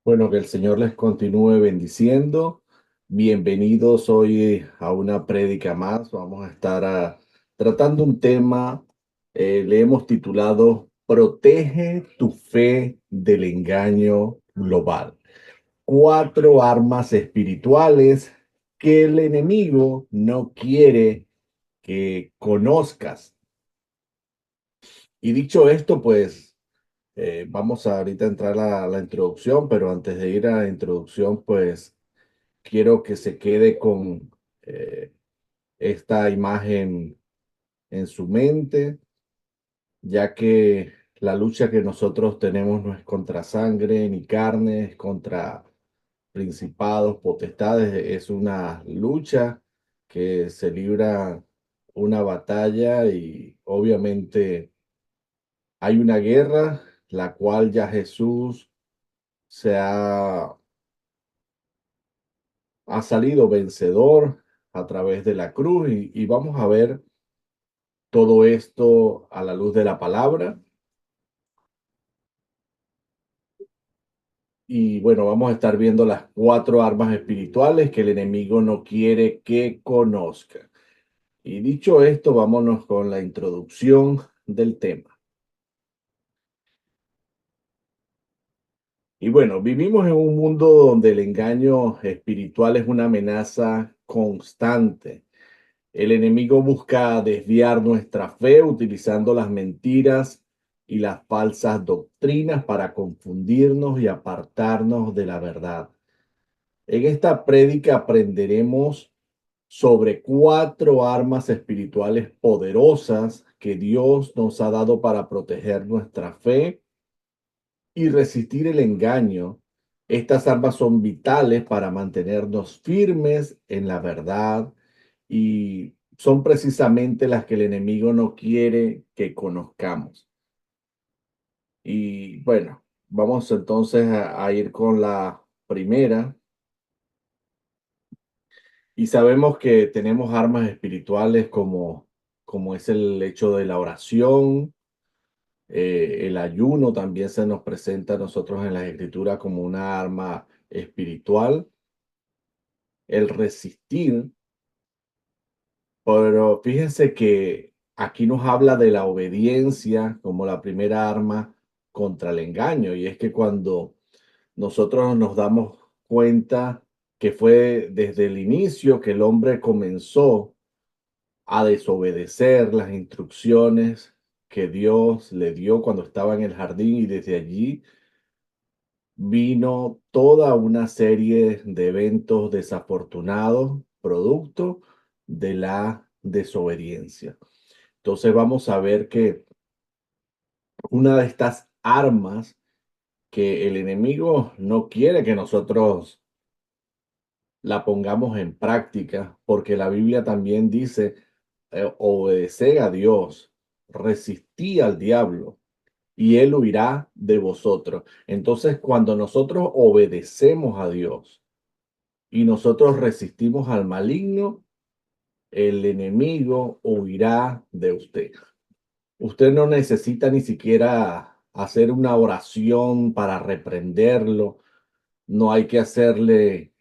Bueno, que el Señor les continúe bendiciendo. Bienvenidos hoy a una prédica más. Vamos a estar tratando un tema, le hemos titulado Protege tu fe del engaño global. Cuatro armas espirituales que el enemigo no quiere que conozcas. Y dicho esto, pues vamos a ahorita entrar a la introducción, pero antes de ir a la introducción, pues quiero que se quede con esta imagen en su mente, ya que la lucha que nosotros tenemos no es contra sangre ni carne, es contra principados, potestades, es una lucha que se libra una batalla y obviamente hay una guerra, la cual ya Jesús se ha salido vencedor a través de la cruz y vamos a ver todo esto a la luz de la palabra. Y bueno, vamos a estar viendo las cuatro armas espirituales que el enemigo no quiere que conozca. Y dicho esto, vámonos con la introducción del tema. Y bueno, vivimos en un mundo donde el engaño espiritual es una amenaza constante. El enemigo busca desviar nuestra fe utilizando las mentiras y las falsas doctrinas para confundirnos y apartarnos de la verdad. En esta prédica aprenderemos sobre cuatro armas espirituales poderosas que Dios nos ha dado para proteger nuestra fe y resistir el engaño. Estas armas son vitales para mantenernos firmes en la verdad y son precisamente las que el enemigo no quiere que conozcamos. Y bueno, vamos entonces a ir con la primera. Y sabemos que tenemos armas espirituales como es el hecho de la oración, el ayuno también se nos presenta a nosotros en las escrituras como una arma espiritual, el resistir. Pero fíjense que aquí nos habla de la obediencia como la primera arma contra el engaño. Y es que cuando nosotros nos damos cuenta que fue desde el inicio que el hombre comenzó a desobedecer las instrucciones que Dios le dio cuando estaba en el jardín y desde allí vino toda una serie de eventos desafortunados producto de la desobediencia. Entonces vamos a ver que una de estas armas que el enemigo no quiere que nosotros la pongamos en práctica, porque la Biblia también dice, obedeced a Dios, resistí al diablo y él huirá de vosotros. Entonces, cuando nosotros obedecemos a Dios y nosotros resistimos al maligno, el enemigo huirá de usted. Usted no necesita ni siquiera hacer una oración para reprenderlo. No hay que hacerle,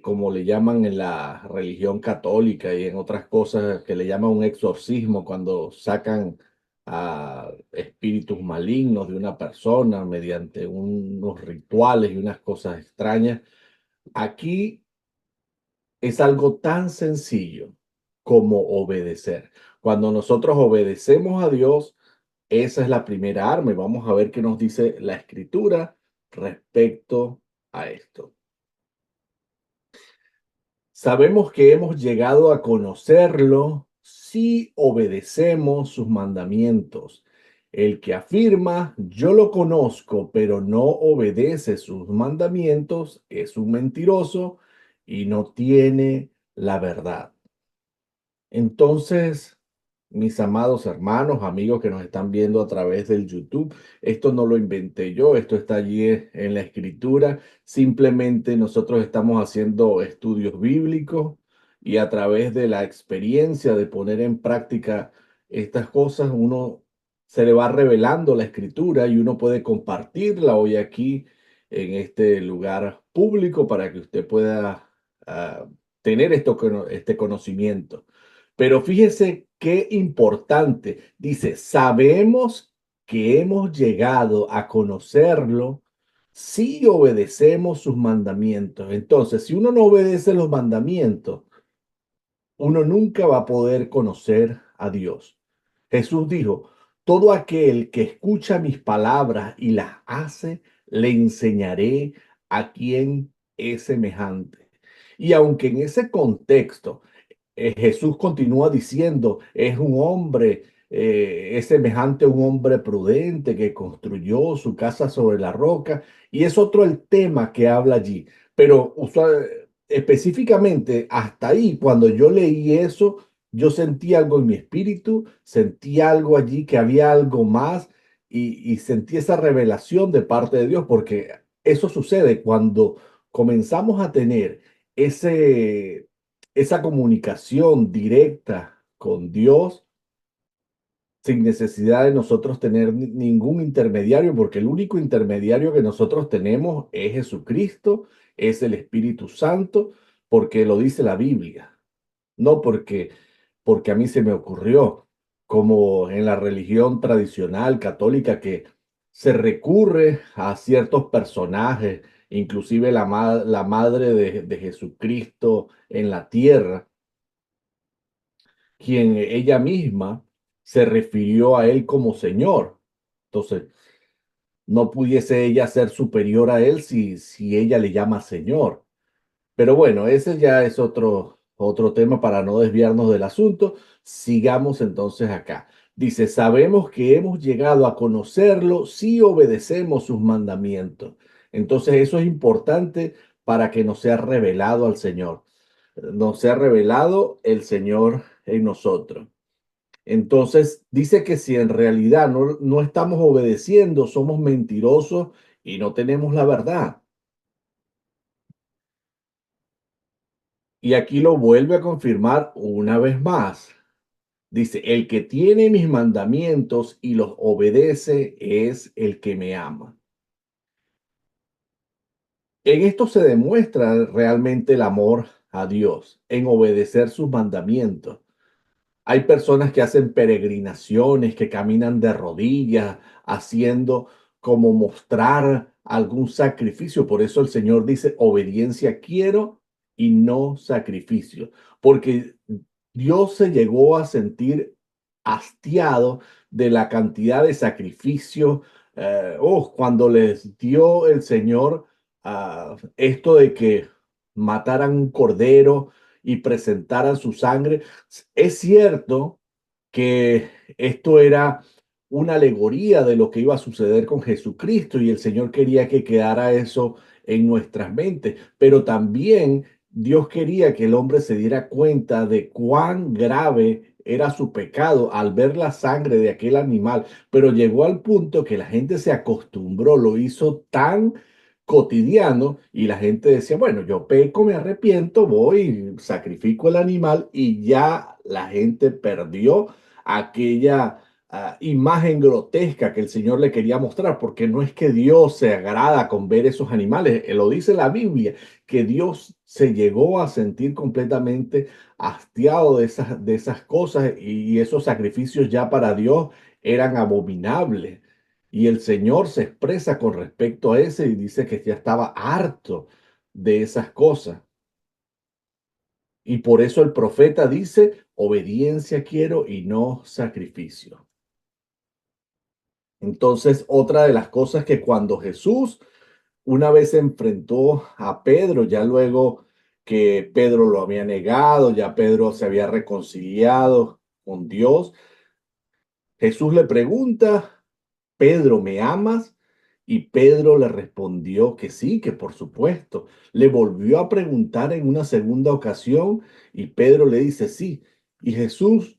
como le llaman en la religión católica y en otras cosas, que le llaman un exorcismo, cuando sacan a espíritus malignos de una persona mediante unos rituales y unas cosas extrañas. Aquí es algo tan sencillo como obedecer. Cuando nosotros obedecemos a Dios, esa es la primera arma y vamos a ver qué nos dice la escritura respecto a esto. Sabemos que hemos llegado a conocerlo si obedecemos sus mandamientos. El que afirma, yo lo conozco, pero no obedece sus mandamientos, es un mentiroso y no tiene la verdad. Entonces, mis amados hermanos, amigos que nos están viendo a través del YouTube, esto no lo inventé yo, esto está allí en la escritura. Simplemente nosotros estamos haciendo estudios bíblicos y a través de la experiencia de poner en práctica estas cosas, uno se le va revelando la escritura y uno puede compartirla hoy aquí en este lugar público para que usted pueda tener este conocimiento. Pero fíjese qué importante. Dice, sabemos que hemos llegado a conocerlo si obedecemos sus mandamientos. Entonces, si uno no obedece los mandamientos, uno nunca va a poder conocer a Dios. Jesús dijo, todo aquel que escucha mis palabras y las hace, le enseñaré a quién es semejante. Y aunque en ese contexto Jesús continúa diciendo, es un hombre, es semejante a un hombre prudente que construyó su casa sobre la roca, y es otro el tema que habla allí. Pero específicamente hasta ahí, cuando yo leí eso, yo sentí algo en mi espíritu, sentí algo allí, que había algo más, y sentí esa revelación de parte de Dios, porque eso sucede cuando comenzamos a tener esa comunicación directa con Dios sin necesidad de nosotros tener ningún intermediario, porque el único intermediario que nosotros tenemos es Jesucristo, es el Espíritu Santo, porque lo dice la Biblia, no porque a mí se me ocurrió, como en la religión tradicional católica que se recurre a ciertos personajes, inclusive la madre de Jesucristo en la tierra, quien ella misma se refirió a él como Señor. Entonces, no pudiese ella ser superior a él si ella le llama Señor. Pero bueno, ese ya es otro tema para no desviarnos del asunto. Sigamos entonces acá. Dice, sabemos que hemos llegado a conocerlo si obedecemos sus mandamientos. Entonces, eso es importante para que nos sea revelado al Señor. Nos sea revelado el Señor en nosotros. Entonces dice que si en realidad no estamos obedeciendo, somos mentirosos y no tenemos la verdad. Y aquí lo vuelve a confirmar una vez más. Dice, el que tiene mis mandamientos y los obedece es el que me ama. En esto se demuestra realmente el amor a Dios, en obedecer sus mandamientos. Hay personas que hacen peregrinaciones, que caminan de rodillas, haciendo como mostrar algún sacrificio. Por eso el Señor dice, obediencia quiero y no sacrificio. Porque Dios se llegó a sentir hastiado de la cantidad de sacrificios. Cuando les dio el Señor esto de que mataran un cordero y presentaran su sangre, es cierto que esto era una alegoría de lo que iba a suceder con Jesucristo y el Señor quería que quedara eso en nuestras mentes, pero también Dios quería que el hombre se diera cuenta de cuán grave era su pecado al ver la sangre de aquel animal, pero llegó al punto que la gente se acostumbró, lo hizo tan cotidiano y la gente decía, bueno, yo peco, me arrepiento, voy, sacrifico el animal y ya la gente perdió aquella imagen grotesca que el Señor le quería mostrar, porque no es que Dios se agrada con ver esos animales, lo dice la Biblia, que Dios se llegó a sentir completamente hastiado de esas cosas y esos sacrificios ya para Dios eran abominables. Y el Señor se expresa con respecto a ese y dice que ya estaba harto de esas cosas. Y por eso el profeta dice, obediencia quiero y no sacrificio. Entonces, otra de las cosas que cuando Jesús una vez se enfrentó a Pedro, ya luego que Pedro lo había negado, ya Pedro se había reconciliado con Dios, Jesús le pregunta, Pedro, ¿me amas? Y Pedro le respondió que sí, que por supuesto. Le volvió a preguntar en una segunda ocasión y Pedro le dice sí. Y Jesús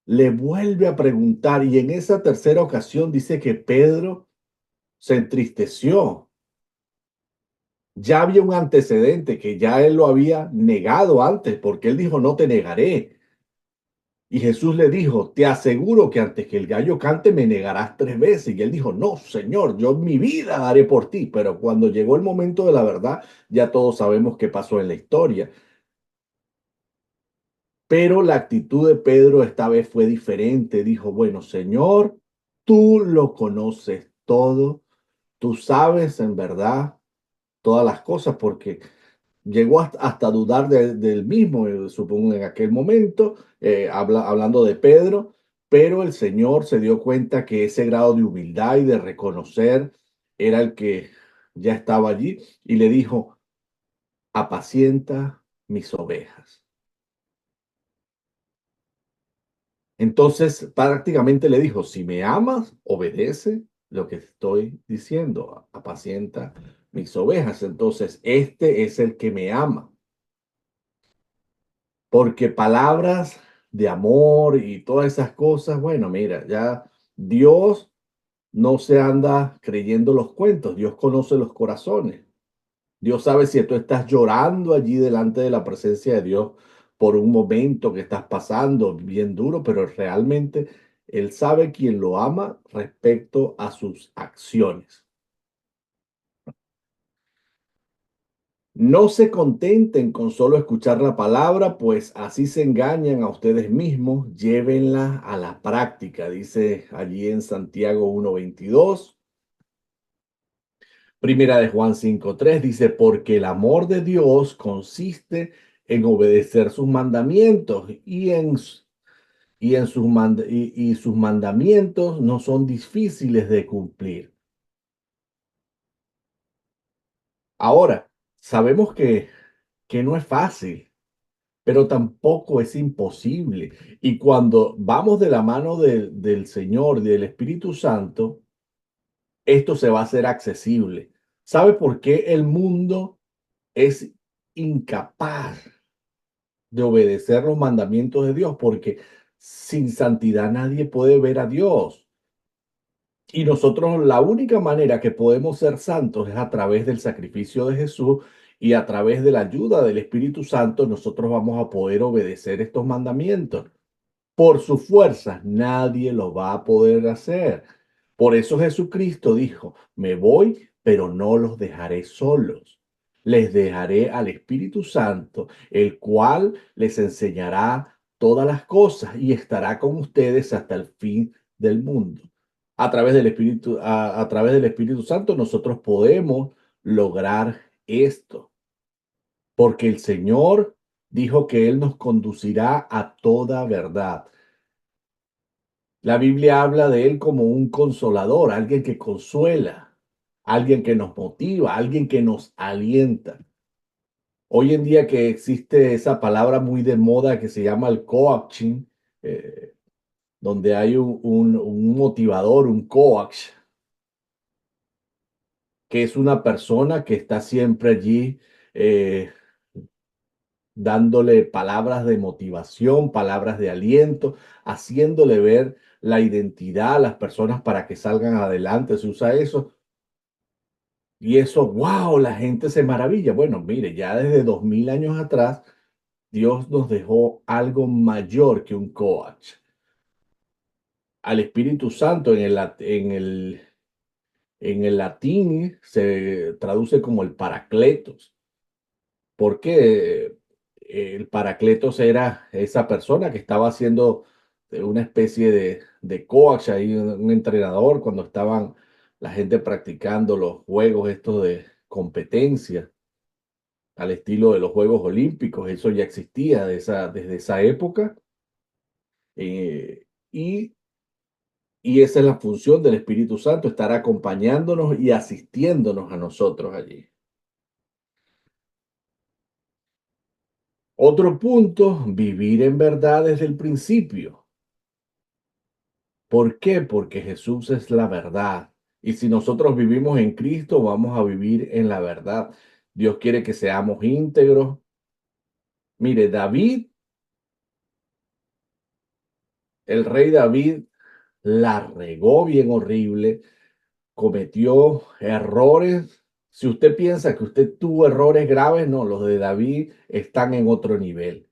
le vuelve a preguntar y en esa tercera ocasión dice que Pedro se entristeció. Ya había un antecedente que ya él lo había negado antes porque él dijo no te negaré. Y Jesús le dijo, te aseguro que antes que el gallo cante me negarás 3 veces. Y él dijo, no, Señor, yo mi vida daré por ti. Pero cuando llegó el momento de la verdad, ya todos sabemos qué pasó en la historia. Pero la actitud de Pedro esta vez fue diferente. Dijo, bueno, Señor, tú lo conoces todo, tú sabes en verdad todas las cosas, porque llegó hasta dudar del mismo, supongo, en aquel momento, hablando de Pedro, pero el Señor se dio cuenta que ese grado de humildad y de reconocer era el que ya estaba allí y le dijo, apacienta mis ovejas. Entonces prácticamente le dijo, si me amas, obedece lo que estoy diciendo, apacienta mis ovejas. Entonces, este es el que me ama. Porque palabras de amor y todas esas cosas, bueno, mira, ya Dios no se anda creyendo los cuentos, Dios conoce los corazones. Dios sabe si tú estás llorando allí delante de la presencia de Dios por un momento que estás pasando bien duro, pero realmente Él sabe quién lo ama respecto a sus acciones. No se contenten con solo escuchar la palabra, pues así se engañan a ustedes mismos. Llévenla a la práctica, dice allí en Santiago 1:22. Primera de Juan 5:3 dice, porque el amor de Dios consiste en obedecer sus mandamientos y sus mandamientos no son difíciles de cumplir. Ahora, sabemos que no es fácil, pero tampoco es imposible. Y cuando vamos de la mano del Señor, del Espíritu Santo, esto se va a hacer accesible. ¿Sabe por qué el mundo es incapaz de obedecer los mandamientos de Dios? Porque sin santidad nadie puede ver a Dios. Y nosotros la única manera que podemos ser santos es a través del sacrificio de Jesús y a través de la ayuda del Espíritu Santo nosotros vamos a poder obedecer estos mandamientos. Por sus fuerzas nadie lo va a poder hacer. Por eso Jesucristo dijo, me voy, pero no los dejaré solos. Les dejaré al Espíritu Santo, el cual les enseñará todas las cosas y estará con ustedes hasta el fin del mundo. A través del Espíritu Santo nosotros podemos lograr esto, porque el Señor dijo que Él nos conducirá a toda verdad. La Biblia habla de Él como un consolador, alguien que consuela, alguien que nos motiva, alguien que nos alienta. Hoy en día que existe esa palabra muy de moda que se llama el coaching, eh, donde hay un motivador, un coach, que es una persona que está siempre allí eh, dándole palabras de motivación, palabras de aliento, haciéndole ver la identidad a las personas para que salgan adelante. Se usa eso. Y eso, wow, la gente se maravilla. Bueno, mire, ya desde 2000 años atrás, Dios nos dejó algo mayor que un coach. Al Espíritu Santo en el latín se traduce como el Paracletos, porque el Paracletos era esa persona que estaba haciendo una especie de coach, ahí un entrenador cuando estaban la gente practicando los juegos estos de competencia al estilo de los Juegos Olímpicos. Eso ya existía desde esa época. eh, y, y esa es la función del Espíritu Santo, estar acompañándonos y asistiéndonos a nosotros allí. Otro punto, vivir en verdad desde el principio. ¿Por qué? Porque Jesús es la verdad. Y si nosotros vivimos en Cristo, vamos a vivir en la verdad. Dios quiere que seamos íntegros. Mire, el rey David, la regó bien horrible, cometió errores. Si usted piensa que usted tuvo errores graves, no, los de David están en otro nivel.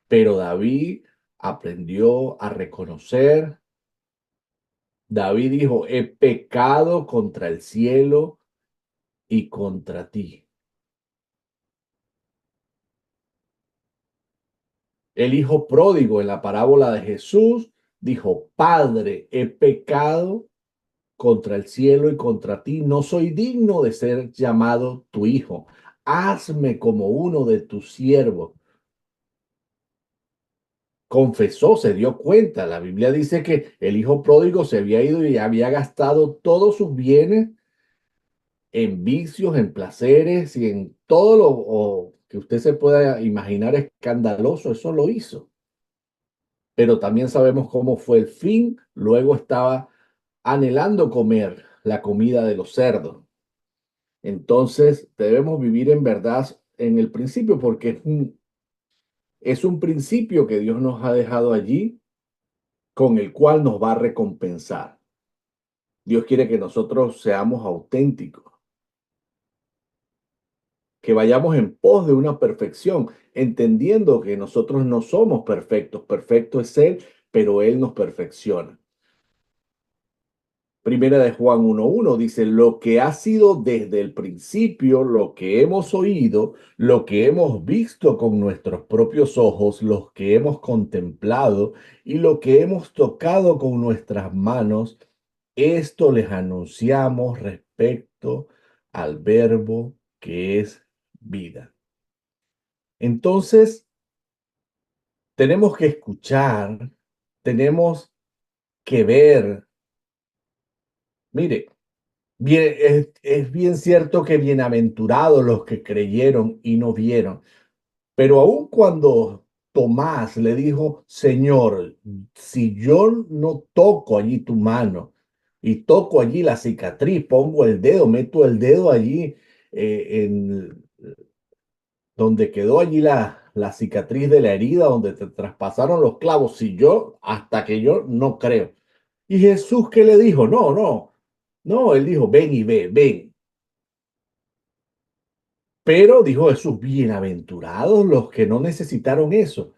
Pero David aprendió a reconocer. David dijo, he pecado contra el cielo y contra ti. El hijo pródigo en la parábola de Jesús dijo, Padre, he pecado contra el cielo y contra ti. No soy digno de ser llamado tu hijo. Hazme como uno de tus siervos. Confesó, se dio cuenta. La Biblia dice que el hijo pródigo se había ido y había gastado todos sus bienes en vicios, en placeres y en todo que usted se pueda imaginar escandaloso. Eso lo hizo. Pero también sabemos cómo fue el fin. Luego estaba anhelando comer la comida de los cerdos. Entonces debemos vivir en verdad en el principio porque es un principio que Dios nos ha dejado allí con el cual nos va a recompensar. Dios quiere que nosotros seamos auténticos, que vayamos en pos de una perfección, entendiendo que nosotros no somos perfectos. Perfecto es Él, pero Él nos perfecciona. Primera de Juan 1:1 dice, lo que ha sido desde el principio, lo que hemos oído, lo que hemos visto con nuestros propios ojos, lo que hemos contemplado y lo que hemos tocado con nuestras manos, esto les anunciamos respecto al verbo que es vida. Entonces, tenemos que escuchar, tenemos que ver. Mire, bien, es bien cierto que bienaventurados los que creyeron y no vieron, pero aun cuando Tomás le dijo, Señor, si yo no toco allí tu mano y toco allí la cicatriz, pongo el dedo, meto el dedo allí en donde quedó allí la cicatriz de la herida, donde te traspasaron los clavos, si yo, hasta que yo no creo. Y Jesús, ¿qué le dijo? No, no, no, él dijo, ven y ve, ven. Pero dijo Jesús, bienaventurados los que no necesitaron eso.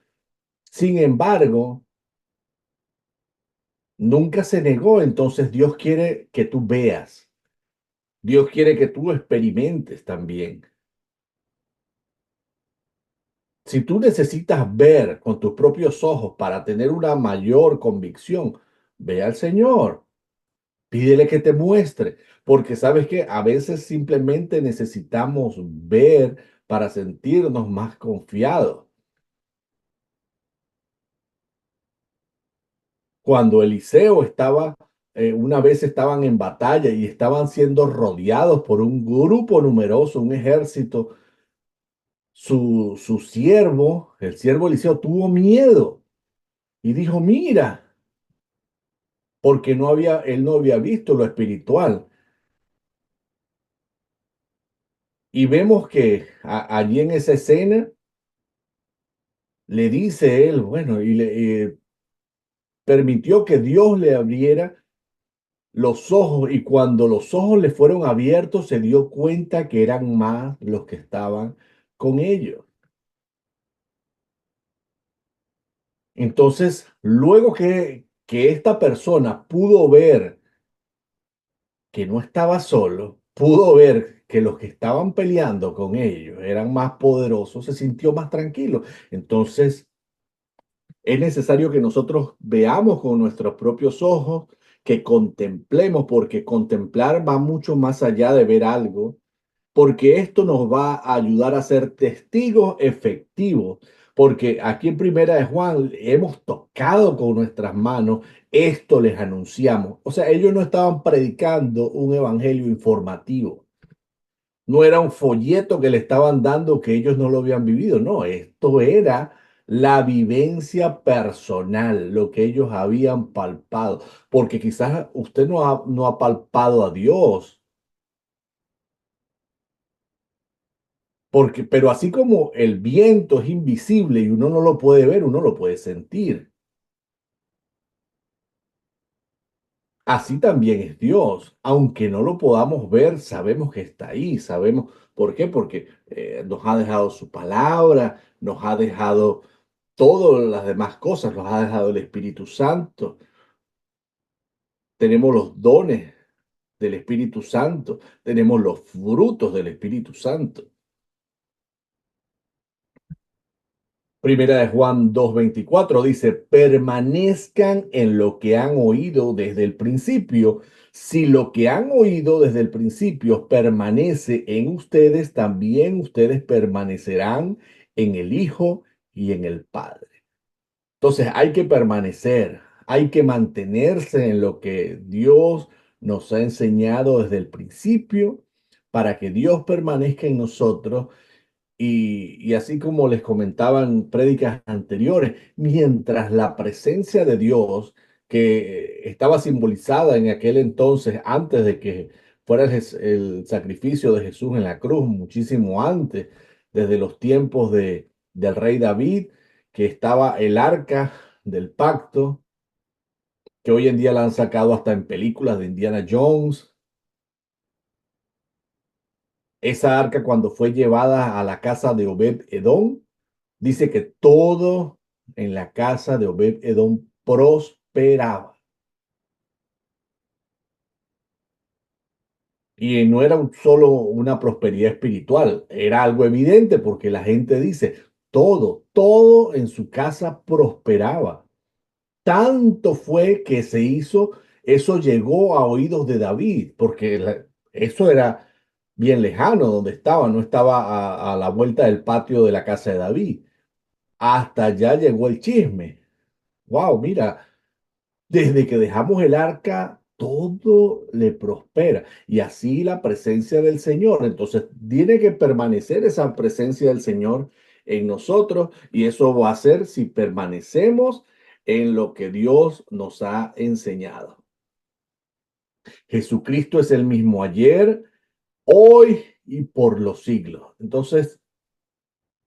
Sin embargo, nunca se negó. Entonces Dios quiere que tú veas. Dios quiere que tú experimentes también. Si tú necesitas ver con tus propios ojos para tener una mayor convicción, ve al Señor. Pídele que te muestre, porque sabes que a veces simplemente necesitamos ver para sentirnos más confiados. Cuando Eliseo estaba, una vez estaban en batalla y estaban siendo rodeados por un grupo numeroso, un ejército, su siervo, el siervo Eliseo, tuvo miedo y dijo, mira, porque él no había visto lo espiritual. Y vemos que allí en esa escena le dice él, bueno, y le permitió que Dios le abriera los ojos y cuando los ojos le fueron abiertos se dio cuenta que eran más los que estaban con ellos. Entonces, luego que esta persona pudo ver que no estaba solo, pudo ver que los que estaban peleando con ellos eran más poderosos, se sintió más tranquilo. Entonces, es necesario que nosotros veamos con nuestros propios ojos, que contemplemos, porque contemplar va mucho más allá de ver algo, porque esto nos va a ayudar a ser testigos efectivos, porque aquí en Primera de Juan hemos tocado con nuestras manos, esto les anunciamos. O sea, ellos no estaban predicando un evangelio informativo. No era un folleto que le estaban dando que ellos no lo habían vivido. No, esto era la vivencia personal, lo que ellos habían palpado. Porque quizás usted no ha palpado a Dios. Porque, pero así como el viento es invisible y uno no lo puede ver, uno lo puede sentir. Así también es Dios. Aunque no lo podamos ver, sabemos que está ahí. Sabemos por qué. Porque nos ha dejado su palabra, nos ha dejado todas las demás cosas los ha dejado el Espíritu Santo. Tenemos los dones del Espíritu Santo, tenemos los frutos del Espíritu Santo. Primera de Juan 2:24 dice, permanezcan en lo que han oído desde el principio. Si lo que han oído desde el principio permanece en ustedes, también ustedes permanecerán en el Hijo y en el Padre. Entonces hay que permanecer, hay que mantenerse en lo que Dios nos ha enseñado desde el principio para que Dios permanezca en nosotros y así como les comentaba en prédicas anteriores, mientras la presencia de Dios, que estaba simbolizada en aquel entonces, antes de que fuera el sacrificio de Jesús en la cruz, muchísimo antes, desde los tiempos del rey David, que estaba el arca del pacto, que hoy en día la han sacado hasta en películas de Indiana Jones. Esa arca cuando fue llevada a la casa de Obed-Edom, dice que todo en la casa de Obed-Edom prosperaba. Y no era solo una prosperidad espiritual, era algo evidente porque la gente dice, todo en su casa prosperaba. Tanto fue que se hizo, eso llegó a oídos de David, porque eso era bien lejano donde estaba, no estaba a la vuelta del patio de la casa de David. Hasta allá llegó el chisme. Wow, mira, desde que dejamos el arca, todo le prospera y así la presencia del Señor. Entonces, tiene que permanecer esa presencia del Señor en nosotros y eso va a ser si permanecemos en lo que Dios nos ha enseñado. Jesucristo es el mismo ayer, hoy y por los siglos. Entonces,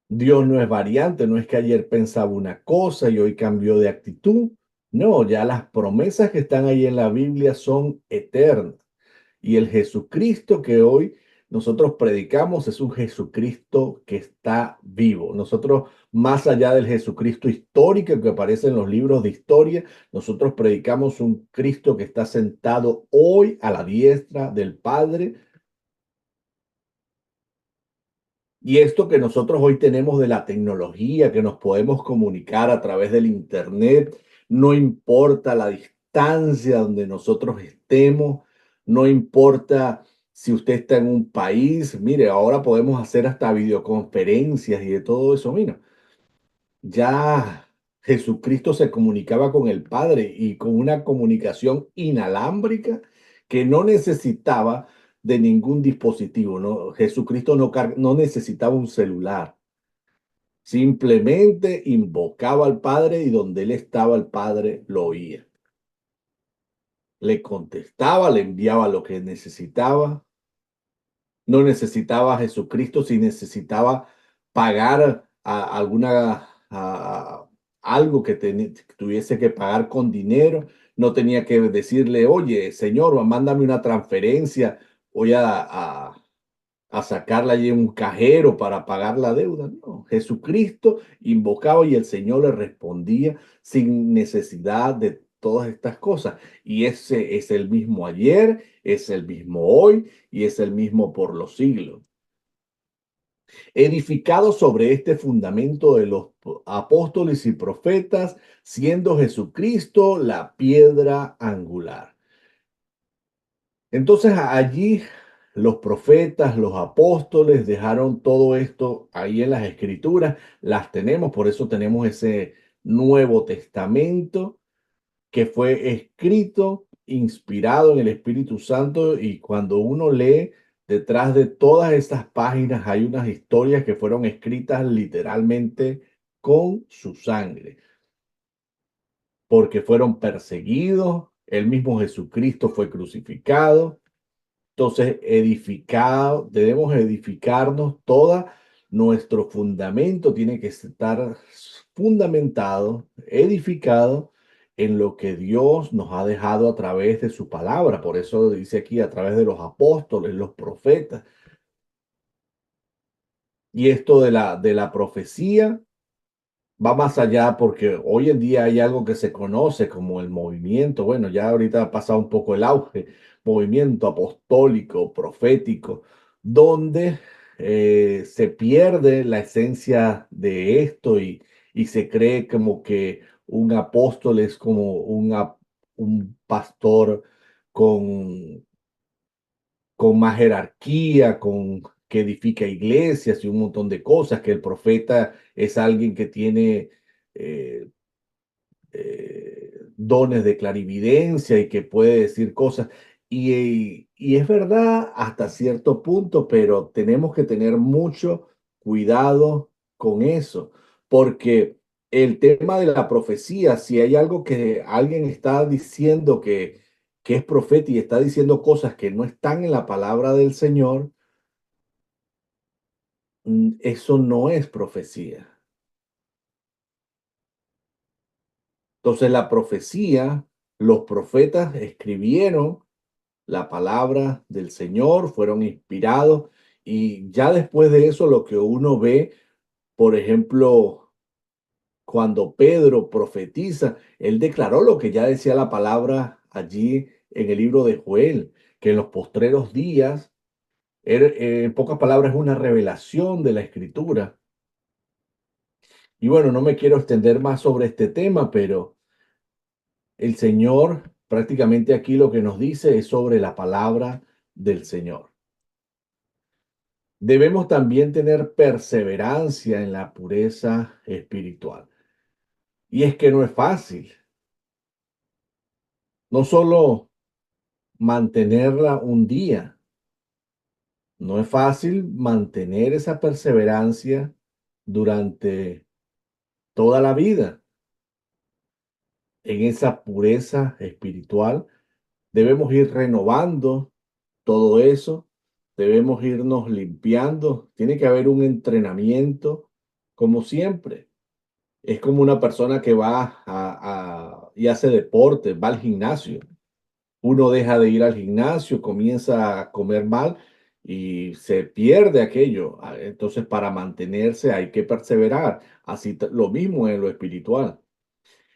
Dios no es variante, no es que ayer pensaba una cosa y hoy cambió de actitud. No, ya las promesas que están ahí en la Biblia son eternas. Y el Jesucristo que hoy nosotros predicamos es un Jesucristo que está vivo. Nosotros, más allá del Jesucristo histórico que aparece en los libros de historia, nosotros predicamos un Cristo que está sentado hoy a la diestra del Padre. Y esto que nosotros hoy tenemos de la tecnología, que nos podemos comunicar a través del Internet, no importa la distancia donde nosotros estemos, no importa si usted está en un país, mire, ahora podemos hacer hasta videoconferencias y de todo eso. Mira, ya Jesucristo se comunicaba con el Padre y con una comunicación inalámbrica que no necesitaba de ningún dispositivo, ¿no? Jesucristo no necesitaba un celular, simplemente invocaba al Padre y donde él estaba el Padre lo oía. Le contestaba, le enviaba lo que necesitaba. No necesitaba a Jesucristo si necesitaba pagar algo que tuviese que pagar con dinero. No tenía que decirle, oye, Señor, mándame una transferencia, voy a sacarla allí en un cajero para pagar la deuda. No, Jesucristo invocaba y el Señor le respondía sin necesidad de todas estas cosas. Y ese es el mismo ayer, es el mismo hoy y es el mismo por los siglos. Edificado sobre este fundamento de los apóstoles y profetas, siendo Jesucristo la piedra angular. Entonces allí los profetas, los apóstoles dejaron todo esto ahí en las escrituras, las tenemos, por eso tenemos ese Nuevo Testamento que fue escrito, inspirado en el Espíritu Santo y cuando uno lee detrás de todas esas páginas hay unas historias que fueron escritas literalmente con su sangre, porque fueron perseguidos, el mismo Jesucristo fue crucificado. Entonces, debemos edificarnos, toda nuestro fundamento tiene que estar fundamentado, edificado en lo que Dios nos ha dejado a través de su palabra. Por eso dice aquí, a través de los apóstoles, los profetas. Y esto de la profecía va más allá porque hoy en día hay algo que se conoce como el movimiento, bueno, ya ahorita ha pasado un poco el auge, movimiento apostólico, profético, donde se pierde la esencia de esto y se cree como que un apóstol es como un pastor con más jerarquía, que edifica iglesias y un montón de cosas, que el profeta es alguien que tiene eh, dones de clarividencia y que puede decir cosas. Y es verdad hasta cierto punto, pero tenemos que tener mucho cuidado con eso, porque el tema de la profecía, si hay algo que alguien está diciendo que es profeta y está diciendo cosas que no están en la palabra del Señor, eso no es profecía. Entonces la profecía, los profetas escribieron la palabra del Señor, fueron inspirados y ya después de eso lo que uno ve, por ejemplo, cuando Pedro profetiza, él declaró lo que ya decía la palabra allí en el libro de Joel, que en los postreros días, en pocas palabras, es una revelación de la escritura. Y bueno, no me quiero extender más sobre este tema, pero el Señor prácticamente aquí lo que nos dice es sobre la palabra del Señor. Debemos también tener perseverancia en la pureza espiritual. Y es que no es fácil, no solo mantenerla un día, no es fácil mantener esa perseverancia durante toda la vida en esa pureza espiritual. Debemos ir renovando todo eso, debemos irnos limpiando, tiene que haber un entrenamiento como siempre. Es como una persona que va y hace deporte, va al gimnasio. Uno deja de ir al gimnasio, comienza a comer mal y se pierde aquello. Entonces, para mantenerse hay que perseverar. Así lo mismo en lo espiritual.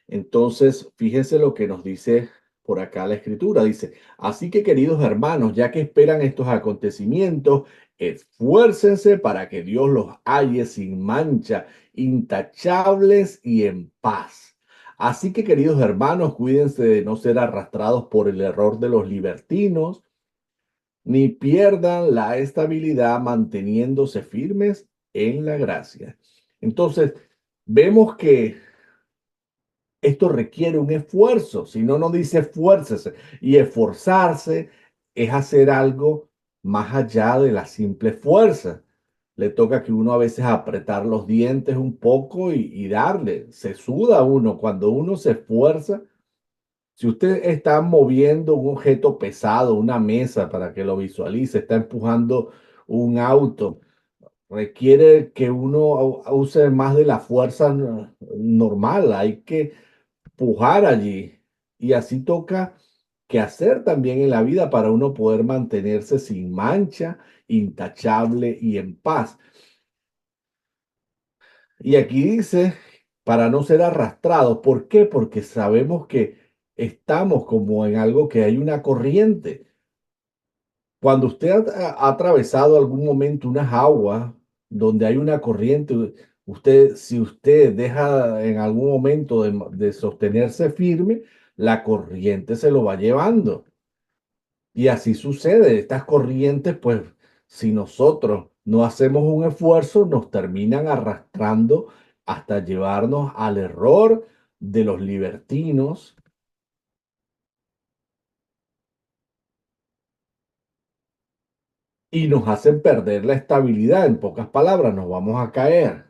Entonces, fíjense lo que nos dice por acá la escritura. Dice, así que queridos hermanos, ya que esperan estos acontecimientos, esfuércense para que Dios los halle sin mancha, intachables y en paz. Así que queridos hermanos, cuídense de no ser arrastrados por el error de los libertinos, ni pierdan la estabilidad manteniéndose firmes en la gracia. Entonces, vemos que esto requiere un esfuerzo, si no, no dice esfuércese. Y esforzarse es hacer algo más allá de la simple fuerza. Le toca que uno a veces apretar los dientes un poco y darle. Se suda uno. Cuando uno se esfuerza, si usted está moviendo un objeto pesado, una mesa para que lo visualice, está empujando un auto, requiere que uno use más de la fuerza normal. Hay que pujar allí. Y así toca que hacer también en la vida para uno poder mantenerse sin mancha, intachable y en paz. Y aquí dice, para no ser arrastrados. ¿Por qué? Porque sabemos que estamos como en algo que hay una corriente. Cuando usted ha atravesado algún momento unas aguas donde hay una corriente, usted, si usted deja en algún momento de sostenerse firme, la corriente se lo va llevando. Y así sucede. Estas corrientes, pues, si nosotros no hacemos un esfuerzo, nos terminan arrastrando hasta llevarnos al error de los libertinos y nos hacen perder la estabilidad. En pocas palabras, nos vamos a caer.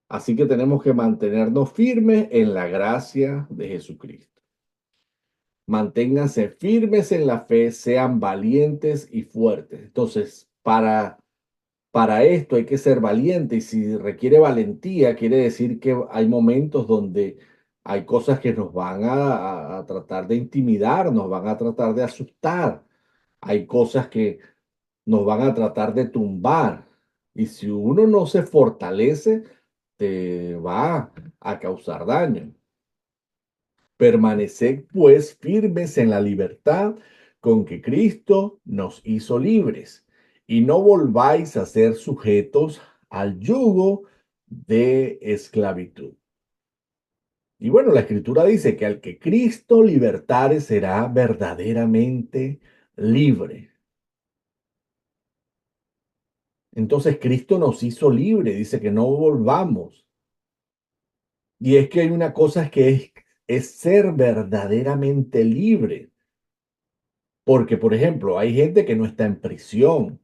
Así que tenemos que mantenernos firmes en la gracia de Jesucristo. Manténganse firmes en la fe, sean valientes y fuertes. Entonces, para esto hay que ser valiente y si requiere valentía, quiere decir que hay momentos donde hay cosas que nos van a tratar de intimidar, nos van a tratar de asustar, hay cosas que nos van a tratar de tumbar. Y si uno no se fortalece, te va a causar daño. Permaneced pues firmes en la libertad con que Cristo nos hizo libres, y no volváis a ser sujetos al yugo de esclavitud. Y bueno, la escritura dice que al que Cristo libertare será verdaderamente libre. Entonces Cristo nos hizo libre, dice que no volvamos. Y es que hay una cosa que es ser verdaderamente libre. Porque, por ejemplo, hay gente que no está en prisión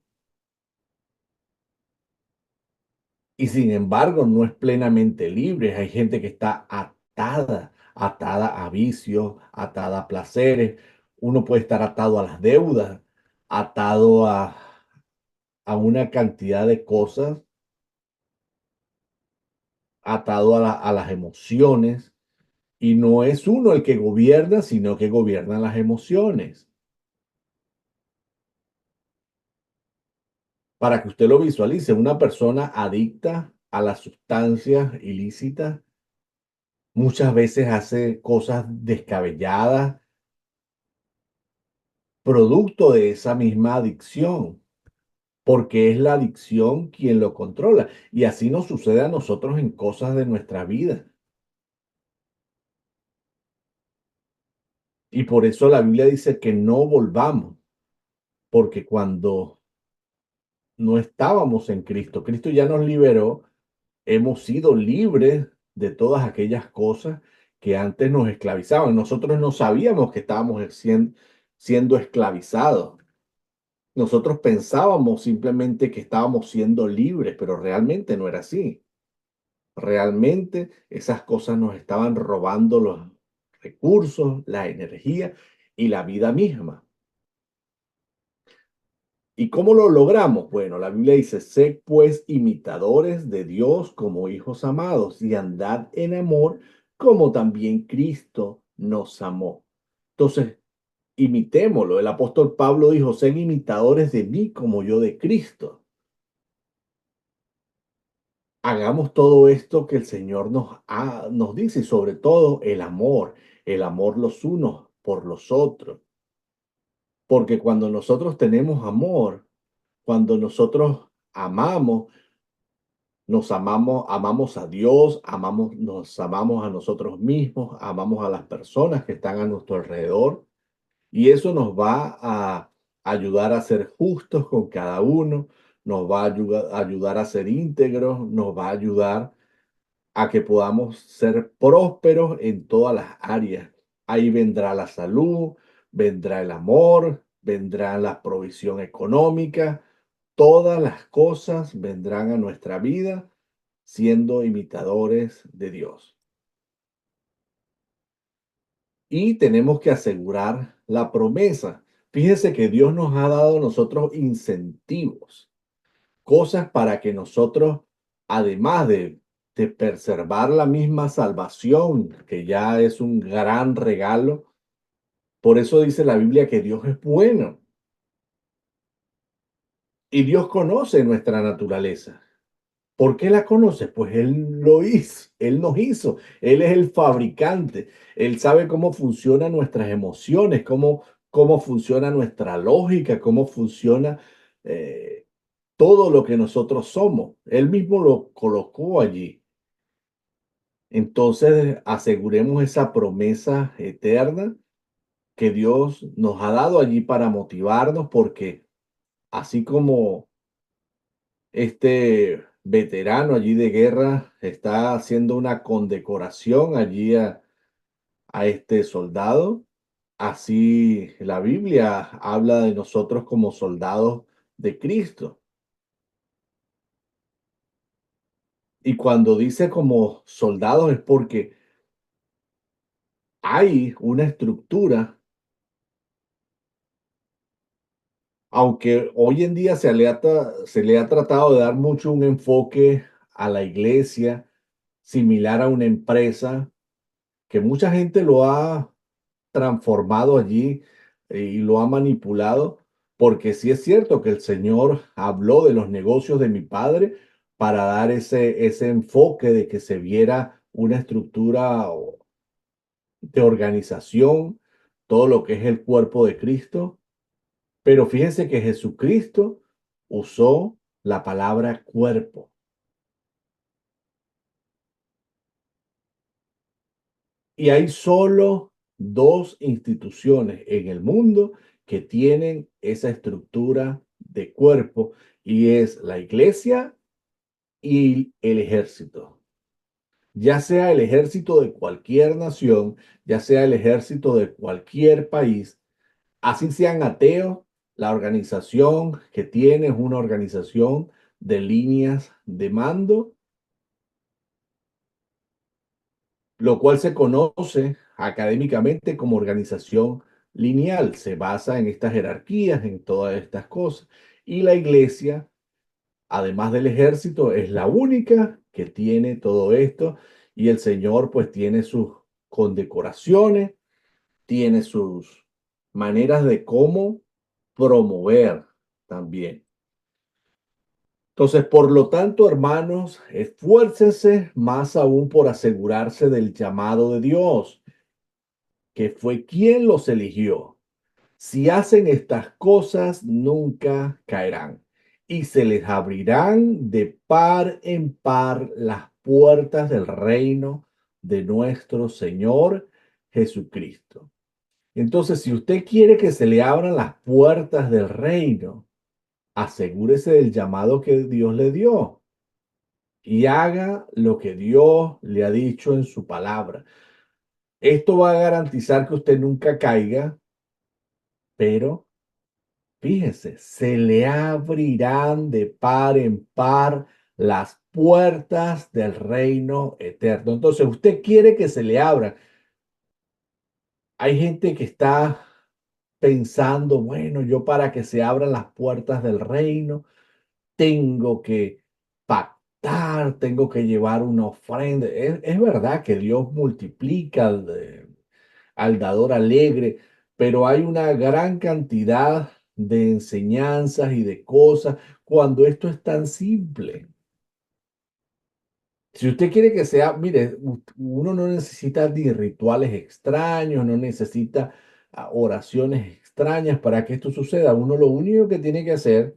y sin embargo no es plenamente libre. Hay gente que está atada a vicios, atada a placeres. Uno puede estar atado a las deudas, atado a una cantidad de cosas, atado a las emociones. Y no es uno el que gobierna, sino que gobiernan las emociones. Para que usted lo visualice, una persona adicta a las sustancias ilícitas muchas veces hace cosas descabelladas, producto de esa misma adicción, porque es la adicción quien lo controla. Y así nos sucede a nosotros en cosas de nuestra vida. Y por eso la Biblia dice que no volvamos, porque cuando no estábamos en Cristo, Cristo ya nos liberó, hemos sido libres de todas aquellas cosas que antes nos esclavizaban. Nosotros no sabíamos que estábamos siendo esclavizados. Nosotros pensábamos simplemente que estábamos siendo libres, pero realmente no era así. Realmente esas cosas nos estaban robando los recursos, la energía y la vida misma. ¿Y cómo lo logramos? Bueno, la Biblia dice, sed pues imitadores de Dios como hijos amados y andad en amor como también Cristo nos amó. Entonces, imitémoslo. El apóstol Pablo dijo, sed imitadores de mí como yo de Cristo. Hagamos todo esto que el Señor nos dice, y sobre todo el amor los unos por los otros. Porque cuando nosotros tenemos amor, cuando nosotros amamos a Dios, nos amamos a nosotros mismos, amamos a las personas que están a nuestro alrededor, y eso nos va a ayudar a ser justos con cada uno, nos va a ayudar a ser íntegros, nos va a ayudar a que podamos ser prósperos en todas las áreas. Ahí vendrá la salud, vendrá el amor, vendrá la provisión económica, todas las cosas vendrán a nuestra vida siendo imitadores de Dios. Y tenemos que asegurar la promesa. Fíjese que Dios nos ha dado a nosotros incentivos, cosas para que nosotros, además de preservar la misma salvación, que ya es un gran regalo, por eso dice la Biblia que Dios es bueno y Dios conoce nuestra naturaleza. ¿Por qué la conoce? Pues Él lo hizo, Él nos hizo, Él es el fabricante, Él sabe cómo funcionan nuestras emociones, cómo funciona nuestra lógica, cómo funciona eh, todo lo que nosotros somos. Él mismo lo colocó allí. Entonces, aseguremos esa promesa eterna que Dios nos ha dado allí para motivarnos, porque así como este veterano allí de guerra está haciendo una condecoración allí a este soldado, así la Biblia habla de nosotros como soldados de Cristo. Y cuando dice como soldados es porque hay una estructura, aunque hoy en día se le ha tratado de dar mucho un enfoque a la iglesia, similar a una empresa, que mucha gente lo ha transformado allí y lo ha manipulado, porque sí es cierto que el Señor habló de los negocios de mi padre, para dar ese enfoque de que se viera una estructura de organización, todo lo que es el cuerpo de Cristo. Pero fíjense que Jesucristo usó la palabra cuerpo. Y hay solo dos instituciones en el mundo que tienen esa estructura de cuerpo, y es la iglesia y el ejército. Ya sea el ejército de cualquier nación, ya sea el ejército de cualquier país, así sean ateos, la organización que tiene es una organización de líneas de mando, lo cual se conoce académicamente como organización lineal. Se basa en estas jerarquías, en todas estas cosas. Y la iglesia, además del ejército, es la única que tiene todo esto. Y el Señor pues tiene sus condecoraciones, tiene sus maneras de cómo promover también. Entonces, por lo tanto, hermanos, esfuércense más aún por asegurarse del llamado de Dios, que fue quien los eligió. Si hacen estas cosas, nunca caerán y se les abrirán de par en par las puertas del reino de nuestro Señor Jesucristo. Entonces, si usted quiere que se le abran las puertas del reino, asegúrese del llamado que Dios le dio y haga lo que Dios le ha dicho en su palabra. Esto va a garantizar que usted nunca caiga, pero fíjese, se le abrirán de par en par las puertas del reino eterno. Entonces, usted quiere que se le abran. Hay gente que está pensando, bueno, yo para que se abran las puertas del reino, tengo que pactar, tengo que llevar una ofrenda. Es verdad que Dios multiplica al dador alegre, pero hay una gran cantidad de enseñanzas y de cosas cuando esto es tan simple. Si usted quiere que sea, mire, uno no necesita ni rituales extraños, no necesita oraciones extrañas para que esto suceda. Uno lo único que tiene que hacer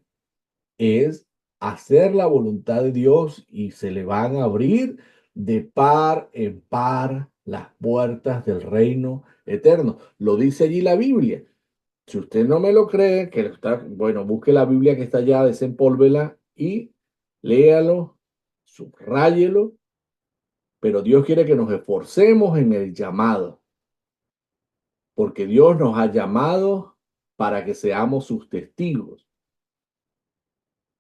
es hacer la voluntad de Dios y se le van a abrir de par en par las puertas del reino eterno. Lo dice allí la Biblia. Si usted no me lo cree, que está, bueno, busque la Biblia que está allá, desempólvela y léalo, subráyelo, pero Dios quiere que nos esforcemos en el llamado, porque Dios nos ha llamado para que seamos sus testigos,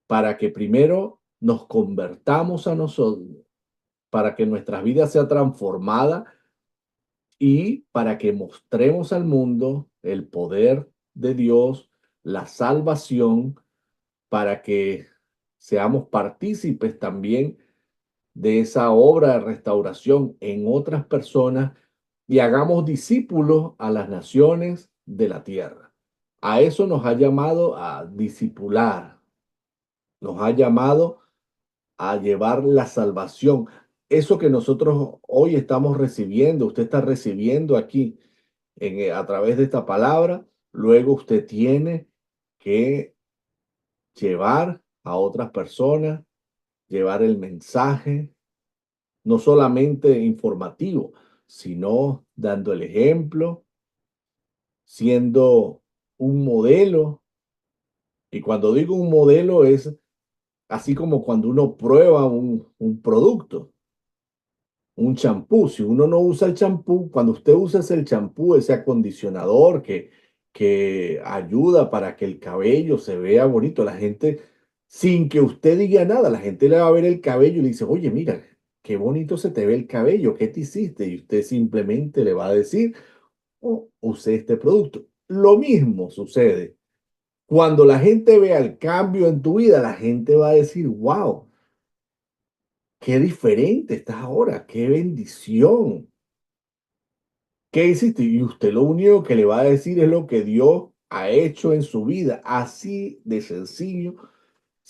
para que primero nos convertamos a nosotros, para que nuestra vida sea transformada y para que mostremos al mundo el poder de Dios, la salvación, para que seamos partícipes también de esa obra de restauración en otras personas y hagamos discípulos a las naciones de la tierra. A eso nos ha llamado a discipular, nos ha llamado a llevar la salvación. Eso que nosotros hoy estamos recibiendo, usted está recibiendo aquí a través de esta palabra, luego usted tiene que llevar a otras personas, llevar el mensaje, no solamente informativo, sino dando el ejemplo, siendo un modelo. Y cuando digo un modelo es así como cuando uno prueba un producto, un champú. Si uno no usa el champú, cuando usted usa ese champú, ese acondicionador que ayuda para que el cabello se vea bonito, la gente, sin que usted diga nada, la gente le va a ver el cabello y le dice, oye, mira, qué bonito se te ve el cabello, ¿qué te hiciste? Y usted simplemente le va a decir, oh, usé este producto. Lo mismo sucede. Cuando la gente vea el cambio en tu vida, la gente va a decir, wow, qué diferente estás ahora, qué bendición. ¿Qué hiciste? Y usted lo único que le va a decir es lo que Dios ha hecho en su vida. Así de sencillo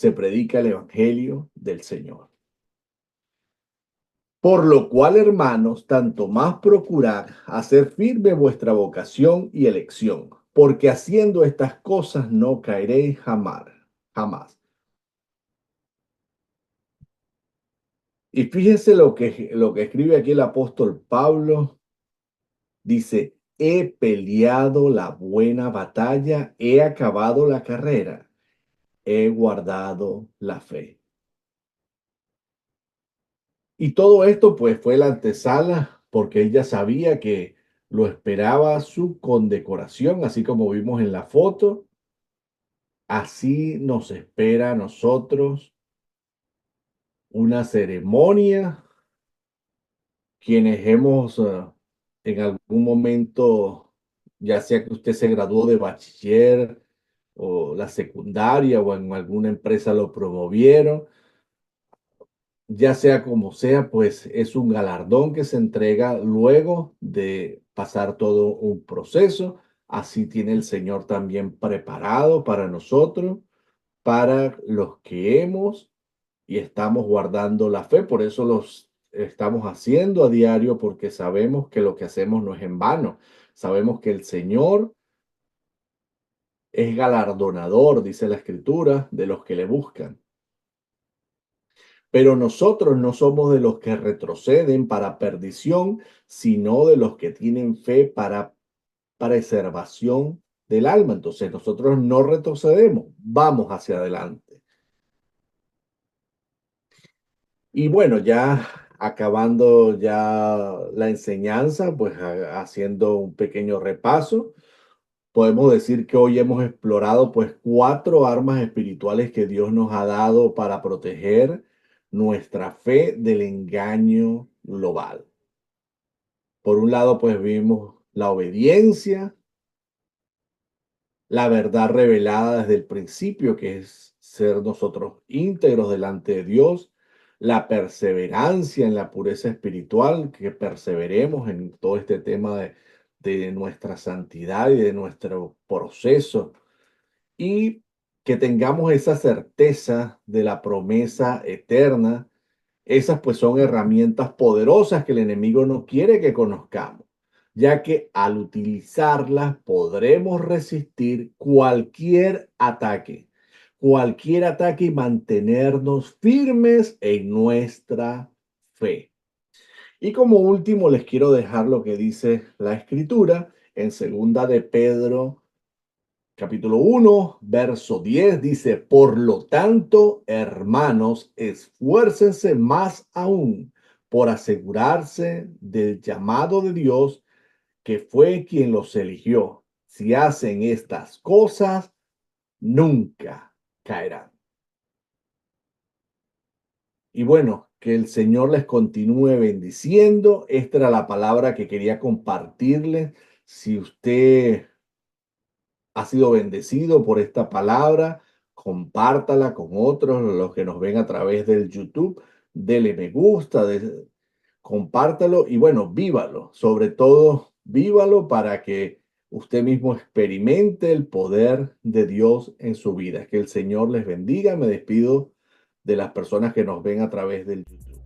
se predica el evangelio del Señor. Por lo cual, hermanos, tanto más procurad hacer firme vuestra vocación y elección, porque haciendo estas cosas no caeréis jamás, jamás. Y fíjense lo que escribe aquí el apóstol Pablo. Dice, he peleado la buena batalla, he acabado la carrera, he guardado la fe. Y todo esto pues fue la antesala porque él ya sabía que lo esperaba su condecoración, así como vimos en la foto. Así nos espera a nosotros una ceremonia, quienes hemos en algún momento, ya sea que usted se graduó de bachiller o la secundaria o en alguna empresa lo promovieron, ya sea como sea, pues es un galardón que se entrega luego de pasar todo un proceso. Así tiene el Señor también preparado para nosotros, para los que hemos y estamos guardando la fe. Por eso los estamos haciendo a diario, porque sabemos que lo que hacemos no es en vano. Sabemos que el Señor es galardonador, dice la Escritura, de los que le buscan. Pero nosotros no somos de los que retroceden para perdición, sino de los que tienen fe para preservación del alma. Entonces nosotros no retrocedemos, vamos hacia adelante. Y bueno, ya acabando ya la enseñanza, pues haciendo un pequeño repaso, podemos decir que hoy hemos explorado pues 4 armas espirituales que Dios nos ha dado para proteger nuestra fe del engaño global. Por un lado, pues vimos la obediencia, la verdad revelada desde el principio, que es ser nosotros íntegros delante de Dios, la perseverancia en la pureza espiritual, que perseveremos en todo este tema de nuestra santidad y de nuestro proceso, y que tengamos esa certeza de la promesa eterna. Esas pues son herramientas poderosas que el enemigo no quiere que conozcamos, ya que al utilizarlas podremos resistir cualquier ataque y mantenernos firmes en nuestra fe. Y como último les quiero dejar lo que dice la escritura en segunda de Pedro capítulo 1, verso 10 dice, por lo tanto, hermanos, esfuércense más aún por asegurarse del llamado de Dios, que fue quien los eligió. Si hacen estas cosas, nunca caerán. Y bueno, que el Señor les continúe bendiciendo. Esta era la palabra que quería compartirles. Si usted ha sido bendecido por esta palabra, compártala con otros, los que nos ven a través del YouTube, dele me gusta, compártalo y bueno, vívalo, sobre todo vívalo para que usted mismo experimente el poder de Dios en su vida. Que el Señor les bendiga. Me despido de las personas que nos ven a través del YouTube.